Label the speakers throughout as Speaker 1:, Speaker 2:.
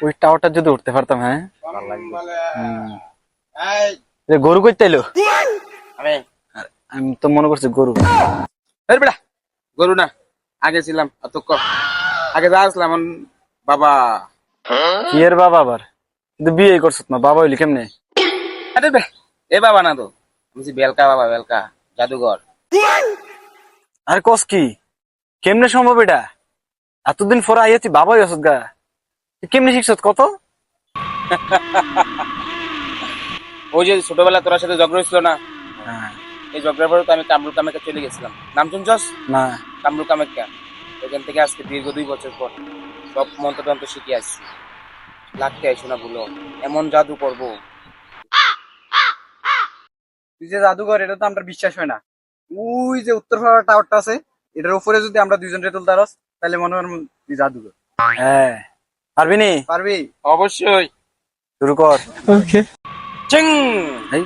Speaker 1: ওই টাওয়ারটা যদি উঠতে পারতাম, হ্যাঁ
Speaker 2: ভালো লাগবে।
Speaker 1: গরু করতে এলো।
Speaker 2: আমি
Speaker 1: আমি তো মনে করছি গরু।
Speaker 2: এই বেটা গরু না, আগে ছিলাম অতক্ষণ আগে যা আসলাম এখন বাবা।
Speaker 1: কি এর বাবা আবার? কিন্তু বিয়ে করছ না, বাবা হইলি কেমনে?
Speaker 2: আরে বে, এ বাবা না তো, আমি বলছি বেলকা বাবা, বেলকা জাদুঘর।
Speaker 1: আরে কস কি? কেমনে সম্ভব এটা? এতদিন পরে আইয়াছি বাবাই আসত গা। কেমনে শিখছত কত?
Speaker 2: ওই যে ছোটবেলা তোর সাথে ঝগড়া হয়েছিল না,
Speaker 1: হ্যাঁ,
Speaker 2: এই ঝগড়ার পরে তো আমি কামরুল কামাখ্যা চলে গেছিলাম। নাম শুনছস?
Speaker 1: না
Speaker 2: কামরুল কামাখ্যা। ওইখান থেকে আজকে দীর্ঘ 2 বছর পর সব মন্ত্রতন্ত্র শিখে আসছি। লাগতে আইসো না ভুলো, এমন জাদু করবো।
Speaker 3: তুই যে জাদুঘর, এটা তো আমরা বিশ্বাস হয় না। ওই যে উত্তরপাড়া টাওয়ারটা আছে, এটার উপরে যদি আমরা দুইজন রে তুলতে পারস, তাহলে মনে হয় তুই জাদুঘর।
Speaker 1: হ্যাঁ, পারবি নি?
Speaker 3: পারবি?
Speaker 2: অবশ্যই।
Speaker 1: শুরু কর।
Speaker 2: চিং
Speaker 1: এই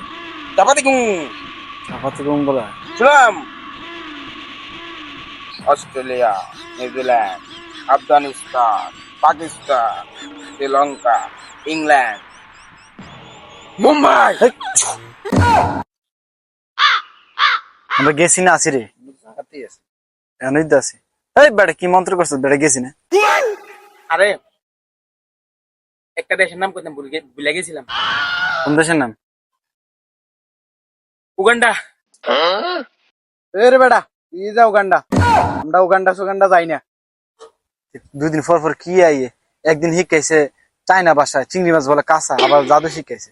Speaker 2: চাপাতি কুং
Speaker 1: চাপাতি কম বলা।
Speaker 2: চলাম। Australia, New Zealand, Afghanistan, Pakistan, Sri Lanka, England, Mumbai.
Speaker 1: এই, আমরা গেছি না, আছি রে,
Speaker 3: জায়গাতেই আছে।
Speaker 1: এখনই তো আছি। এই বেটা কি মন্ত্র করছো? বেটা গেছি না।
Speaker 2: আরে একটা দেশের নাম করতাম, ভুলে গেছিলাম।
Speaker 1: কোন দেশের নাম?
Speaker 2: উগান্ডা।
Speaker 3: এ রে বেটা, তুই যা উগান্ডা, আমরা উগান্ডা সুগান্ডা যাই না।
Speaker 1: 2 দিন পর পর কি আইয়ে? একদিন শিখাইছে চাইনা ভাষায় চিংড়ি মাছ বলে কাঁচা, আবার জাদু শিখাইছে।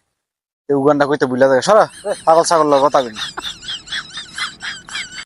Speaker 1: উগান্ডা কইতে ভুলে যায়। সরা, পাগল ছাগল কথা কই না।